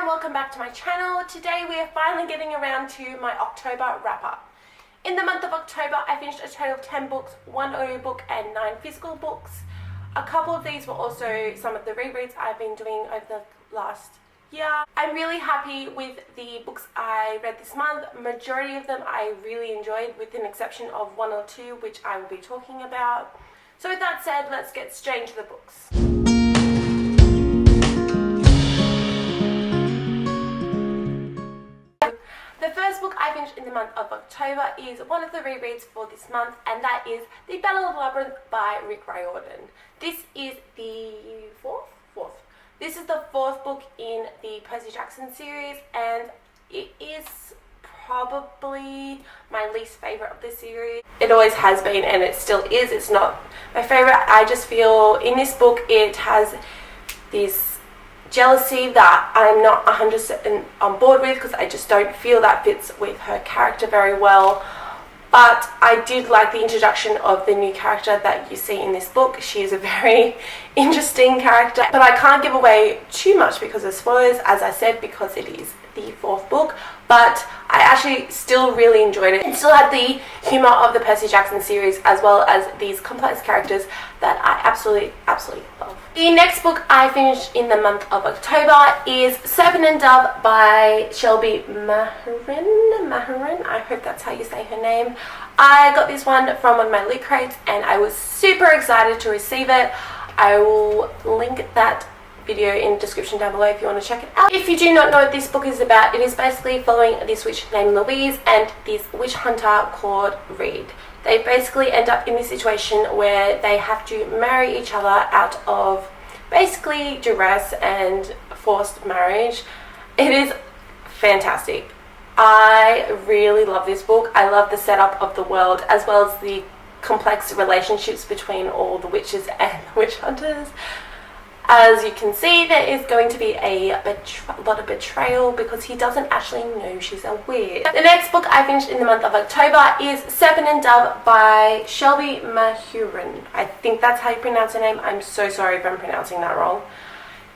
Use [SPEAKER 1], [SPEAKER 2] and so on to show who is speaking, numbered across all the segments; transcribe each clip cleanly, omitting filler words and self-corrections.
[SPEAKER 1] and welcome back to my channel. Today we are finally getting around to my October wrap-up. In the month of October I finished a total of 10 books, 1 audiobook and 9 physical books. A couple of these were also some of the rereads I've been doing over the last year. I'm really happy with the books I read this month. Majority of them I really enjoyed, with an exception of 1 or 2 which I will be talking about. So with that said, let's get straight into the books. The first book I finished in the month of October is one of the rereads for this month, and that is The Battle of Labyrinth by Riodan. This is the fourth. This is the 4th book in the Percy Jackson series, and it is probably my least favorite of the series. It always has been, and it still is. It's not my favorite. I just feel in this book it has this jealousy that I'm not 100% on board with, because I just don't feel that fits with her character very well. But I did like the introduction of the new character that you see in this book. She is a very interesting character, but I can't give away too much because of spoilers, as I said, because it is the 4th book. But I actually still really enjoyed it. It still had the humour of the Percy Jackson series, as well as these complex characters that I absolutely love. The next book I finished in the month of October is Serpent and Dove by Shelby Mahurin. I hope that's how you say her name. I got this one from one of my loot crates and I was super excited to receive it. I will link that video in the description down below if you want to check it out. If you do not know what this book is about, it is basically following this witch named Louise and this witch hunter called Reed. They basically end up in this situation where they have to marry each other out of basically duress and forced marriage. It is fantastic. I really love this book. I love the setup of the world, as well as the complex relationships between all the witches and witch hunters. As you can see, there is going to be a lot of betrayal because he doesn't actually know she's a witch. The next book I finished in the month of October is Serpent and Dove by Shelby Mahurin. I think that's how you pronounce her name. I'm so sorry if I'm pronouncing that wrong.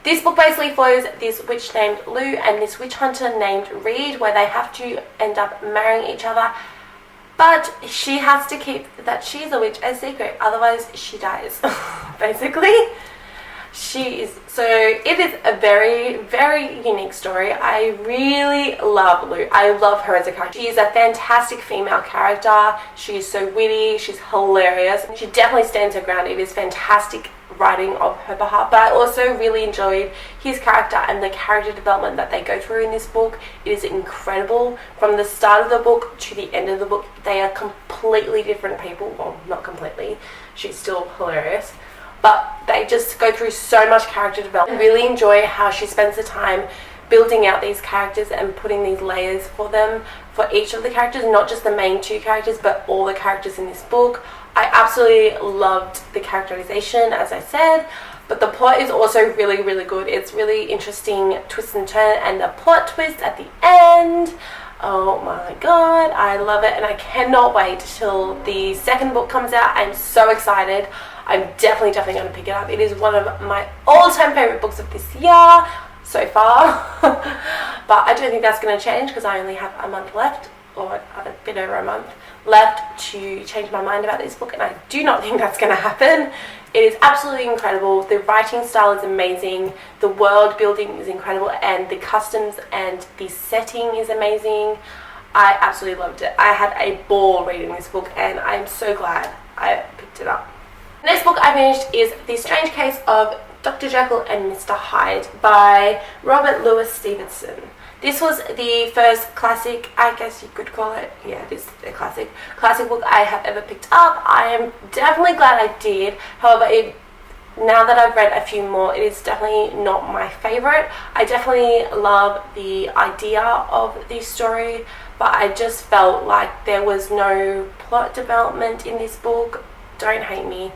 [SPEAKER 1] This book basically follows this witch named Lou and this witch hunter named Reed, where they have to end up marrying each other. But she has to keep that she's a witch a secret, otherwise she dies, basically. It is a very unique story. I really love Lou. I love her as a character. She is a fantastic female character. She is so witty. She's hilarious. She definitely stands her ground. It is fantastic writing of her behalf. But I also really enjoyed his character and the character development that they go through in this book. It is incredible. From the start of the book to the end of the book, they are completely different people. Well, not completely. She's still hilarious. But they just go through so much character development. I really enjoy how she spends the time building out these characters and putting these layers for them, for each of the characters, not just the main 2 characters, but all the characters in this book. I absolutely loved the characterization, as I said, but the plot is also really good. It's really interesting twist and turn, and the plot twist at the end, oh my god, I love it, and I cannot wait till the 2nd book comes out. I'm so excited. I'm definitely going to pick it up. It is one of my all-time favorite books of this year so far. But I don't think that's going to change because I only have a month left, or a bit over a month left to change my mind about this book, and I do not think that's going to happen. It is absolutely incredible. The writing style is amazing. The world building is incredible, and the customs and the setting is amazing. I absolutely loved it. I had a ball reading this book, and I'm so glad I picked it up. The next book I finished is The Strange Case of Dr. Jekyll and Mr. Hyde by Robert Louis Stevenson. This was the first classic, I guess you could call it, yeah, it is a classic book I have ever picked up. I am definitely glad I did. However, now that I've read a few more, it is definitely not my favourite. I definitely love the idea of the story, but I just felt like there was no plot development in this book. Don't hate me.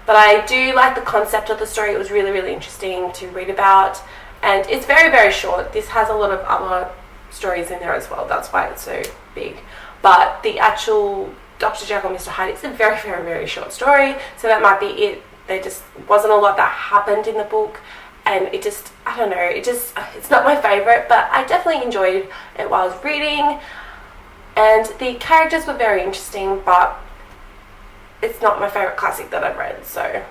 [SPEAKER 1] But I do like the concept of the story. It was really interesting to read about, and it's very short. This has a lot of other stories in there as well. That's why it's so big. But the actual Dr. Jekyll and Mr. Hyde, it's a very short story, so that might be it. There just wasn't a lot that happened in the book, and it just, I don't know, it's not my favourite, but I definitely enjoyed it while I was reading, and the characters were very interesting, but it's not my favourite classic that I've read, so.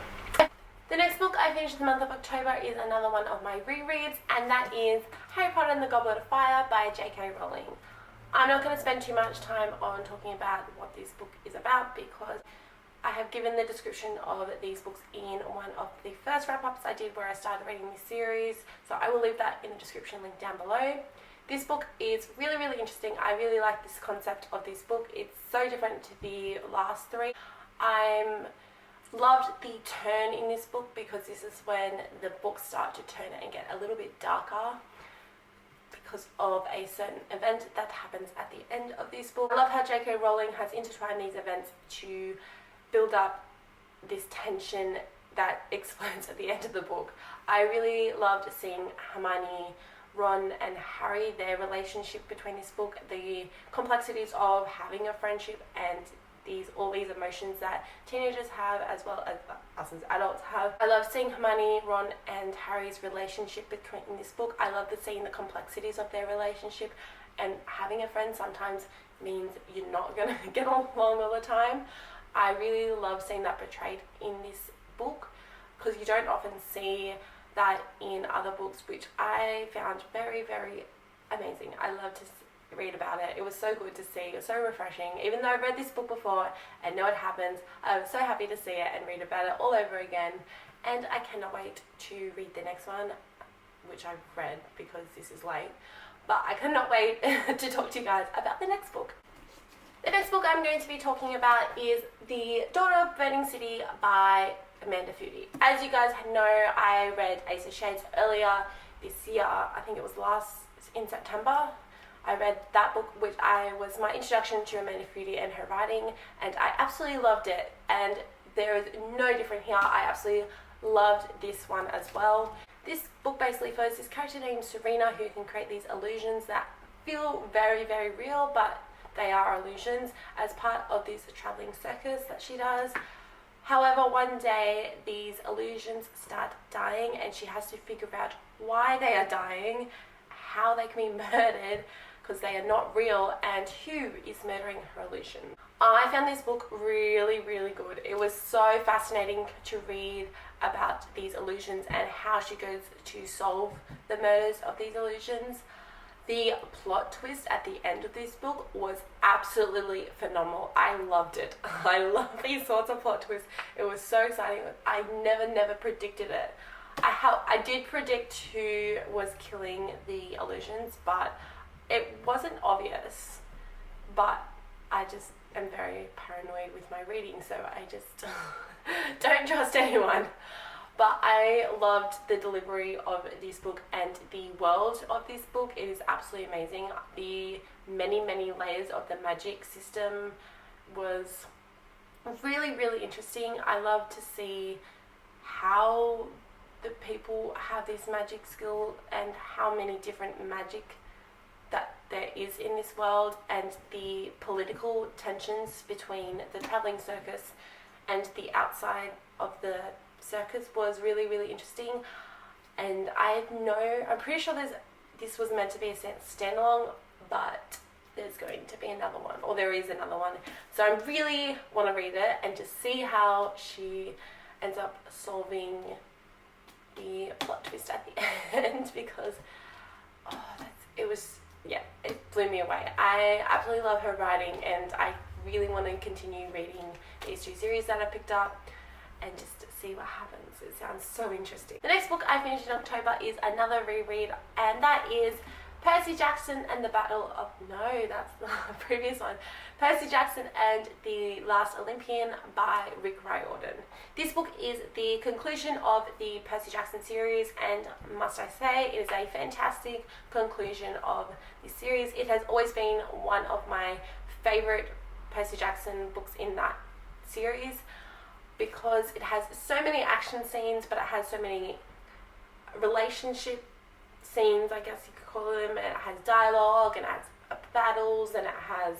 [SPEAKER 1] The next book I finished the month of October is another one of my rereads, and that is Harry Potter and the Goblet of Fire by J.K. Rowling. I'm not going to spend too much time on talking about what this book is about because I have given the description of these books in one of the first wrap-ups I did where I started reading this series, so I will leave that in the description link down below. This book is really, really interesting. I really like this concept of this book. It's so different to the last three. I loved the turn in this book because this is when the books start to turn and get a little bit darker because of a certain event that happens at the end of this book. I love how J.K. Rowling has intertwined these events to build up this tension that explodes at the end of the book. I really loved seeing Hermione, Ron and Harry, their relationship between this book, the complexities of having a friendship and all these emotions that teenagers have as well as us as adults have. I love seeing Hermione, Ron and Harry's relationship in this book. I love seeing the complexities of their relationship, and having a friend sometimes means you're not going to get along all the time. I really love seeing that portrayed in this book because you don't often see that in other books, which I found very, very amazing. I love to read about it. It was so good to see. It was so refreshing. Even though I've read this book before and know it happens, I was so happy to see it and read about it all over again. And I cannot wait to read the next one, which I've read because this is late. But I cannot wait to talk to you guys about the next book. The next book I'm going to be talking about is The Daughter of Burning City by Amanda Foody. As you guys know, I read Ace of Shades earlier this year. I think it was in September. I read that book, which was my introduction to Amanda Foody and her writing, and I absolutely loved it. And there is no different here. I absolutely loved this one as well. This book basically follows this character named Serena who can create these illusions that feel very, very real, but they are illusions as part of this traveling circus that she does. However, one day these illusions start dying and she has to figure out why they are dying, how they can be murdered because they are not real, and who is murdering her illusion. I found this book really, really good. It was so fascinating to read about these illusions and how she goes to solve the murders of these illusions. The plot twist at the end of this book was absolutely phenomenal. I loved it. I love these sorts of plot twists. It was so exciting. I never predicted it. I did predict who was killing the illusions, but it wasn't obvious. But I just am very paranoid with my reading, so I just don't trust anyone. But I loved the delivery of this book and the world of this book. It is absolutely amazing. The many layers of the magic system was really, really interesting. I love to see how the people have this magic skill and how many different magic that there is in this world, and the political tensions between the traveling circus and the outside of the circus was really, really interesting. And I'm pretty sure this was meant to be a standalone, but there's going to be another one, or there is another one. So I really want to read it and just see how she ends up solving the plot twist at the end because it blew me away. I absolutely love her writing, and I really want to continue reading these two series that I picked up and just see what happens. It sounds so interesting. The next book I finished in October is another reread, and that is Percy Jackson and the Battle of... No, that's the previous one. Percy Jackson and the Last Olympian by Riordan. This book is the conclusion of the Percy Jackson series, and must I say, it is a fantastic conclusion of this series. It has always been one of my favourite Percy Jackson books in that series because it has so many action scenes, but it has so many relationship scenes, I guess you could call them, and it has dialogue, and it has battles, and it has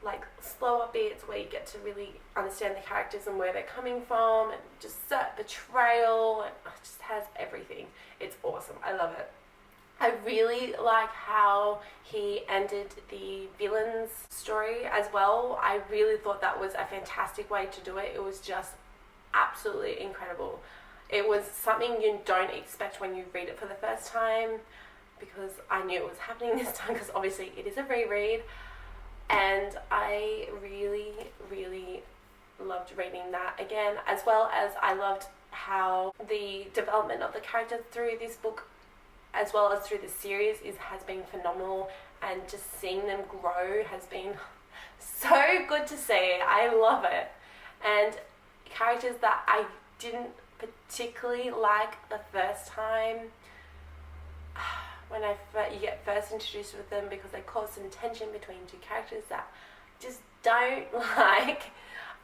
[SPEAKER 1] like slower bits where you get to really understand the characters and where they're coming from, and just betrayal, and it just has everything. It's awesome. I love it. I really like how he ended the villain's story as well. I really thought that was a fantastic way to do it. It was just absolutely incredible. It was something you don't expect when you read it for the first time, because I knew it was happening this time, because obviously it is a reread, and I really, really loved reading that again, as well as I loved how the development of the characters through this book as well as through the series has been phenomenal, and just seeing them grow has been so good to see. I love it. And characters that I didn't particularly like the first time, when you get first introduced with them, because they cause some tension between two characters that I just don't like,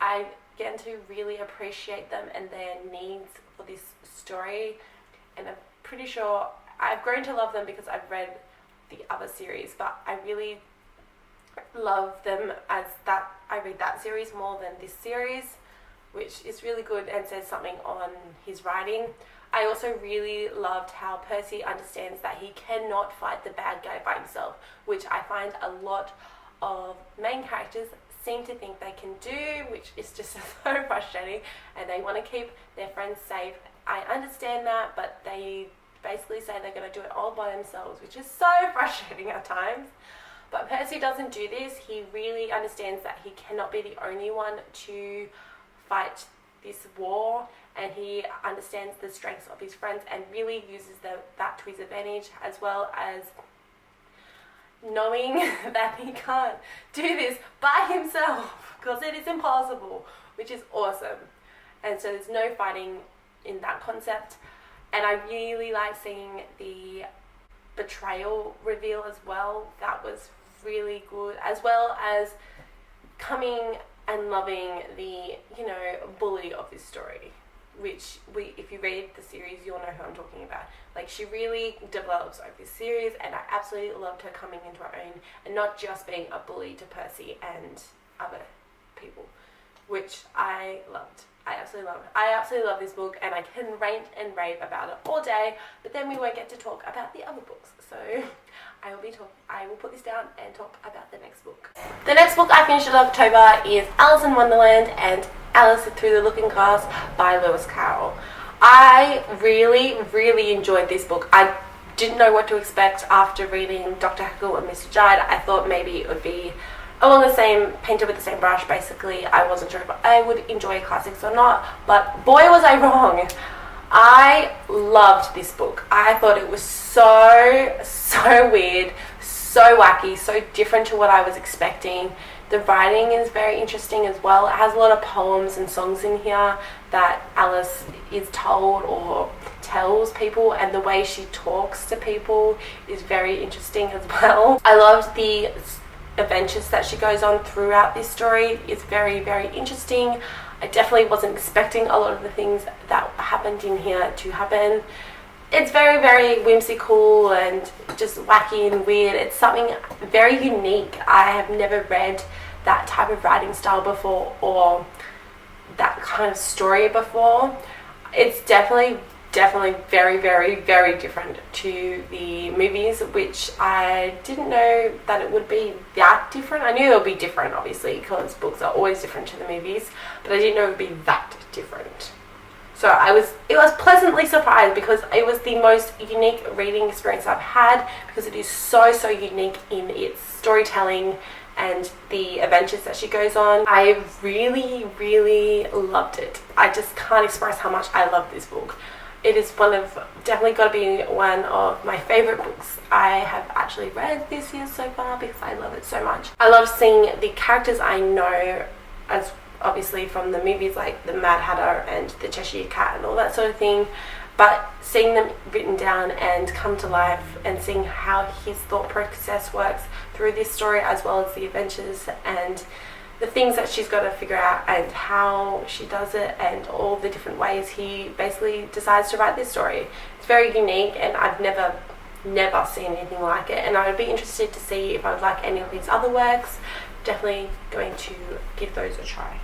[SPEAKER 1] I get to really appreciate them and their needs for this story, and I'm pretty sure I've grown to love them because I've read the other series, but I really love them as that. I read that series more than this series, which is really good and says something on his writing. I also really loved how Percy understands that he cannot fight the bad guy by himself, which I find a lot of main characters seem to think they can do, which is just so frustrating, and they want to keep their friends safe. I understand that, but they basically say they're going to do it all by themselves, which is so frustrating at times. But Percy doesn't do this. He really understands that he cannot be the only one to fight this war, and he understands the strengths of his friends and really uses that to his advantage, as well as knowing that he can't do this by himself, because it is impossible, which is awesome. And so there's no fighting in that concept. And I really like seeing the betrayal reveal as well. That was really good, as well as coming and loving the, bully of this story, which if you read the series, you'll know who I'm talking about. Like, she really develops over this series, and I absolutely loved her coming into her own and not just being a bully to Percy and other people, which I loved. I absolutely love it. I absolutely love this book, and I can rant and rave about it all day, but then we won't get to talk about the other books. So I will put this down and talk about the next book. The next book I finished in October is Alice in Wonderland and Alice Through the Looking Glass by Lewis Carroll. I really, really enjoyed this book. I didn't know what to expect after reading Dr. Jekyll and Mr. Hyde. I thought maybe it would be along the same, painted with the same brush, basically. I wasn't sure if I would enjoy classics or not, but boy was I wrong. I loved this book. I thought it was so weird, so wacky, so different to what I was expecting. The writing is very interesting as well. It has a lot of poems and songs in here that Alice is told or tells people, and the way she talks to people is very interesting as well. I loved the adventures that she goes on throughout this story. It's very, very interesting. I definitely wasn't expecting a lot of the things that happened in here to happen. It's very, very whimsical and just wacky and weird. It's something very unique. I have never read that type of writing style before, or that kind of story before. It's definitely very, very, very different to the movies, which I didn't know that it would be that different. I knew it would be different, obviously, because books are always different to the movies, but I didn't know it would be that different. So it was pleasantly surprised, because it was the most unique reading experience I've had, because it is so unique in its storytelling and the adventures that she goes on. I really, really loved it. I just can't express how much I love this book. It is definitely got to be one of my favorite books I have actually read this year so far, because I love it so much. I love seeing the characters I know, as obviously from the movies, like the Mad Hatter and the Cheshire Cat and all that sort of thing, but seeing them written down and come to life, and seeing how his thought process works through this story, as well as the adventures and the things that she's got to figure out and how she does it, and all the different ways he basically decides to write this story. It's very unique, and I've never never seen anything like it, and I would be interested to see if I would like any of his other works. Definitely going to give those a try.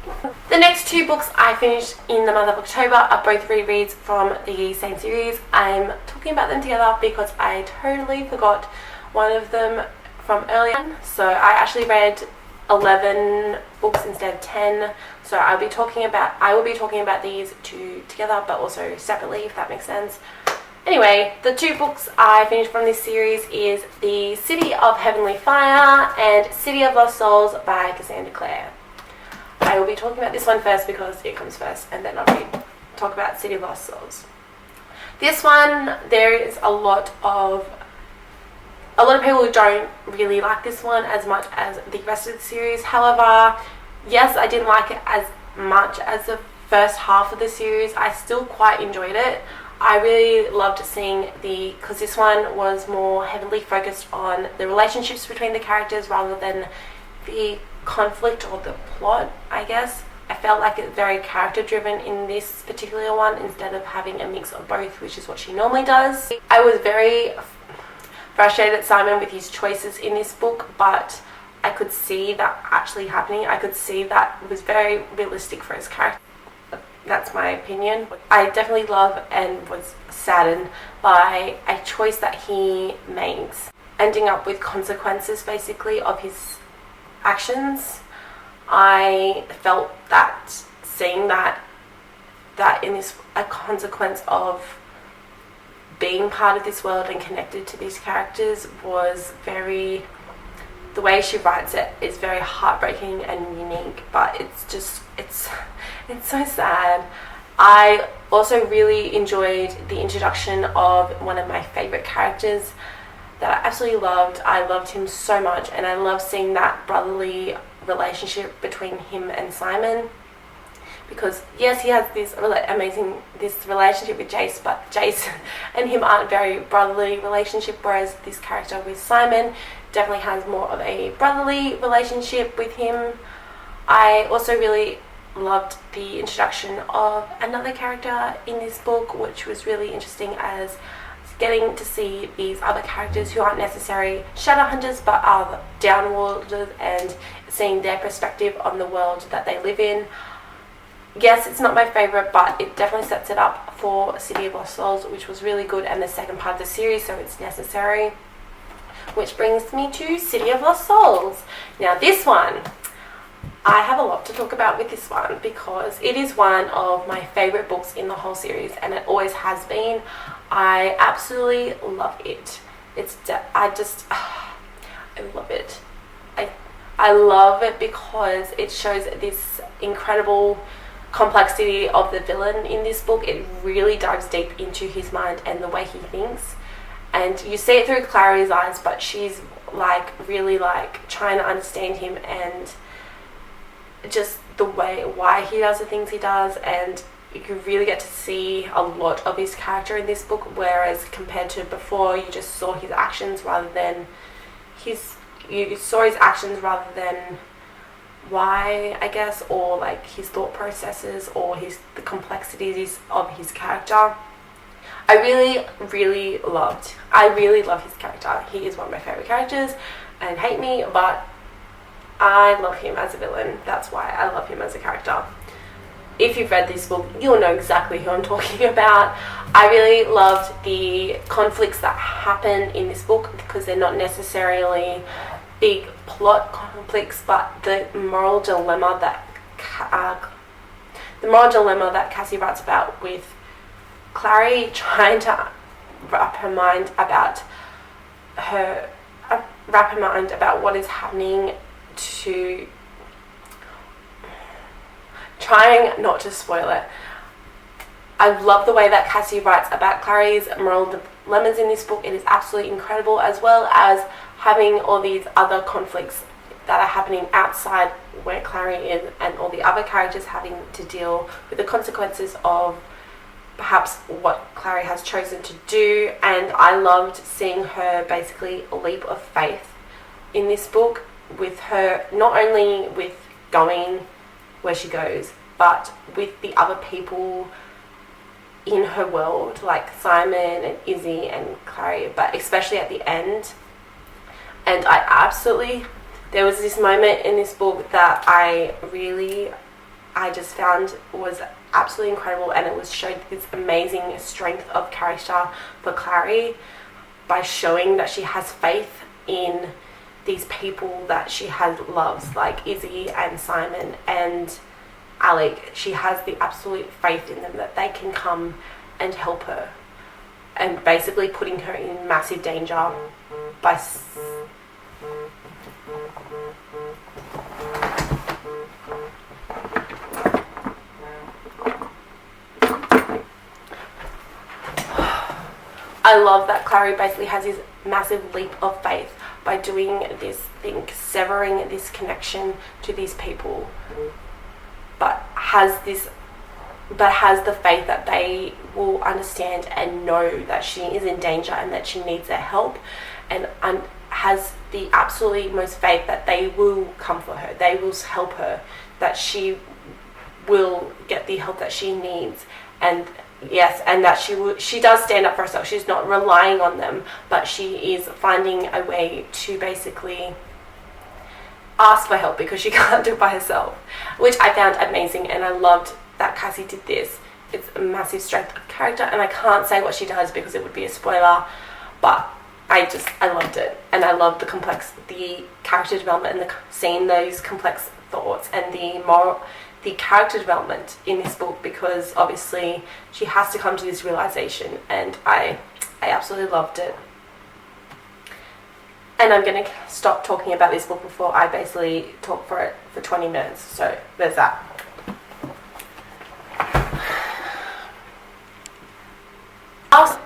[SPEAKER 1] The next two books I finished in the month of October are both rereads from the same series. I'm talking about them together because I totally forgot one of them from earlier. So I actually read 11 books instead of 10. So I will be talking about these two together, but also separately, if that makes sense. Anyway, the two books I finished from this series is The City of Heavenly Fire and City of Lost Souls by Cassandra Clare. I will be talking about this one first because it comes first, and then I'll talk about City of Lost Souls. This one, there is a lot of people who don't really like this one as much as the rest of the series. However, yes, I didn't like it as much as the first half of the series. I still quite enjoyed it. I really loved seeing because this one was more heavily focused on the relationships between the characters rather than the conflict or the plot, I guess. I felt like it's very character driven in this particular one instead of having a mix of both, which is what she normally does. I was very frustrated at Simon with his choices in this book, but I could see that actually happening. I could see that it was very realistic for his character. That's my opinion. I definitely love and was saddened by a choice that he makes, ending up with consequences basically of his actions. I felt that seeing that in this a consequence of being part of this world and connected to these characters was very, the way she writes it is very heartbreaking and unique, but it's so sad. I also really enjoyed the introduction of one of my favorite characters that I absolutely loved. I loved him so much, and I love seeing that brotherly relationship between him and Simon, because yes, he has this relationship with Jace, but Jace and him aren't very brotherly relationship, whereas this character with Simon definitely has more of a brotherly relationship with him. I also really loved the introduction of another character in this book, which was really interesting, as getting to see these other characters who aren't necessarily shadow hunters but are downworlders, and seeing their perspective on the world that they live in. Yes, it's not my favourite, but it definitely sets it up for City of Lost Souls, which was really good, and the second part of the series, so it's necessary. Which brings me to City of Lost Souls. Now this one, I have a lot to talk about with this one because it is one of my favourite books in the whole series, and it always has been. I absolutely love it. I love it. I love it because it shows this incredible complexity of the villain in this book. It really dives deep into his mind and the way he thinks, and you see it through Clary's eyes, but she's really trying to understand him and just the way why he does the things he does, and you really get to see a lot of his character in this book, whereas compared to before, you just saw his actions rather than why, I guess, or his thought processes or the complexities of his character. I really love his character. He is one of my favorite characters, and hate me, but I love him as a villain. That's why I love him as a character. If you've read this book, you'll know exactly who I'm talking about. I really loved the conflicts that happen in this book because they're not necessarily big plot conflicts, but the moral dilemma that Cassie writes about with Clary trying to wrap her mind about what is happening, to trying not to spoil it. I love the way that Cassie writes about Clary's moral dilemmas in this book. It is absolutely incredible, as well as having all these other conflicts that are happening outside where Clary is, and all the other characters having to deal with the consequences of perhaps what Clary has chosen to do. And I loved seeing her basically a leap of faith in this book, with her not only with going where she goes, but with the other people in her world, like Simon and Izzy and Clary, but especially at the end. And there was this moment in this book that I just found was absolutely incredible, and it was showed this amazing strength of character for Clary by showing that she has faith in these people that she loves, like Izzy and Simon and Alec. She has the absolute faith in them that they can come and help her, and basically putting her in massive danger by I love that Clary basically has this massive leap of faith by doing this thing, severing this connection to these people, but has the faith that they will understand and know that she is in danger and that she needs their help, and has the absolutely most faith that they will come for her, they will help her, that she will get the help that she needs, and yes, and that she does stand up for herself. She's not relying on them, but she is finding a way to basically ask for help because she can't do it by herself, which I found amazing, and I loved that Cassie did this. It's a massive strength of character, and I can't say what she does because it would be a spoiler, but I loved it, and I loved the character development and seeing those complex thoughts and the character development in this book, because obviously she has to come to this realization, and I absolutely loved it. And I'm going to stop talking about this book before I basically talk for it for 20 minutes, so there's that.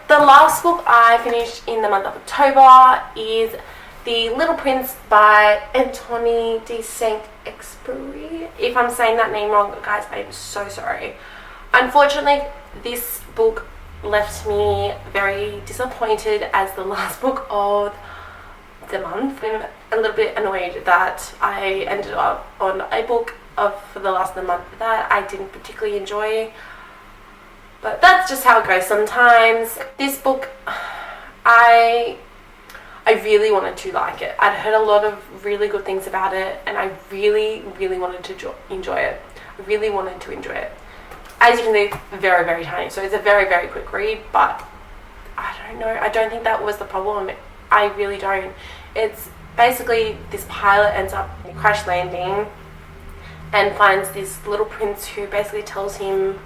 [SPEAKER 1] The last book I finished in the month of October is The Little Prince by Antoine de Saint-Exupéry. If I'm saying that name wrong, guys, I'm so sorry. Unfortunately, this book left me very disappointed as the last book of the month. I'm a little bit annoyed that I ended up on a book for the last of the month that I didn't particularly enjoy. But that's just how it goes sometimes. This book, I really wanted to like it. I'd heard a lot of really good things about it, and I really, really wanted to enjoy it. I really wanted to enjoy it. As you can see, it's very, very tiny, so it's a very, very quick read, but I don't know. I don't think that was the problem. I really don't. It's basically this pilot ends up crash landing and finds this little prince who basically tells him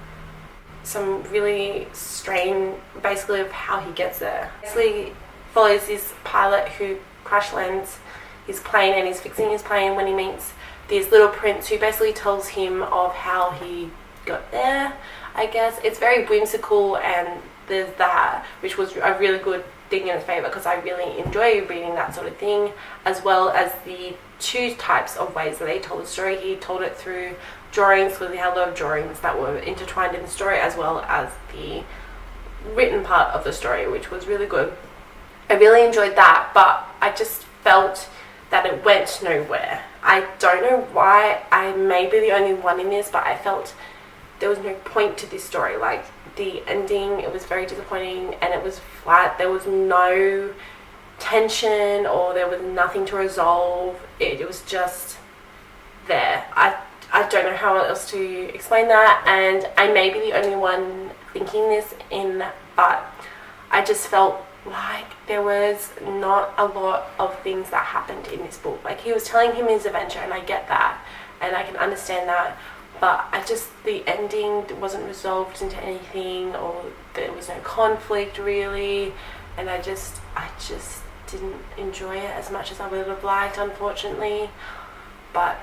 [SPEAKER 1] some really strange, basically, of how he gets there. Basically follows this pilot who crash lands his plane, and he's fixing his plane when he meets this little prince who basically tells him of how he got there, I guess. It's very whimsical, and there's that, which was a really good thing in its favour, because I really enjoy reading that sort of thing, as well as the two types of ways that they told the story. He told it through drawings, because he had a lot of drawings that were intertwined in the story, as well as the written part of the story, which was really good. I really enjoyed that, but I just felt that it went nowhere. I don't know why. I may be the only one in this, but I felt there was no point to this story. Like, the ending, it was very disappointing, and it was flat. There was no tension, or there was nothing to resolve. It was just there. I don't know how else to explain that, and I may be the only one thinking this but I just felt like there was not a lot of things that happened in this book. Like, he was telling him his adventure, and I get that, and I can understand that, but the ending wasn't resolved into anything, or there was no conflict really, and I just didn't enjoy it as much as I would have liked, unfortunately. But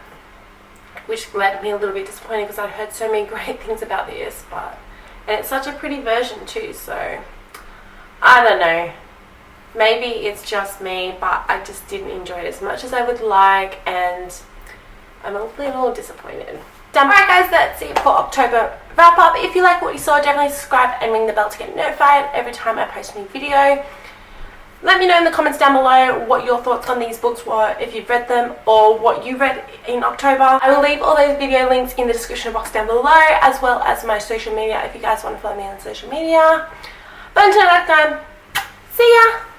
[SPEAKER 1] which led me a little bit disappointed, because I'd heard so many great things about this, and it's such a pretty version too, so I don't know. Maybe it's just me, but I just didn't enjoy it as much as I would like, and I'm a little disappointed. Alright guys, that's it for October wrap up. If you like what you saw, definitely subscribe and ring the bell to get notified every time I post a new video. Let me know in the comments down below what your thoughts on these books were, if you've read them or what you read in October. I will leave all those video links in the description box down below, as well as my social media if you guys want to follow me on social media. But until next time, see ya!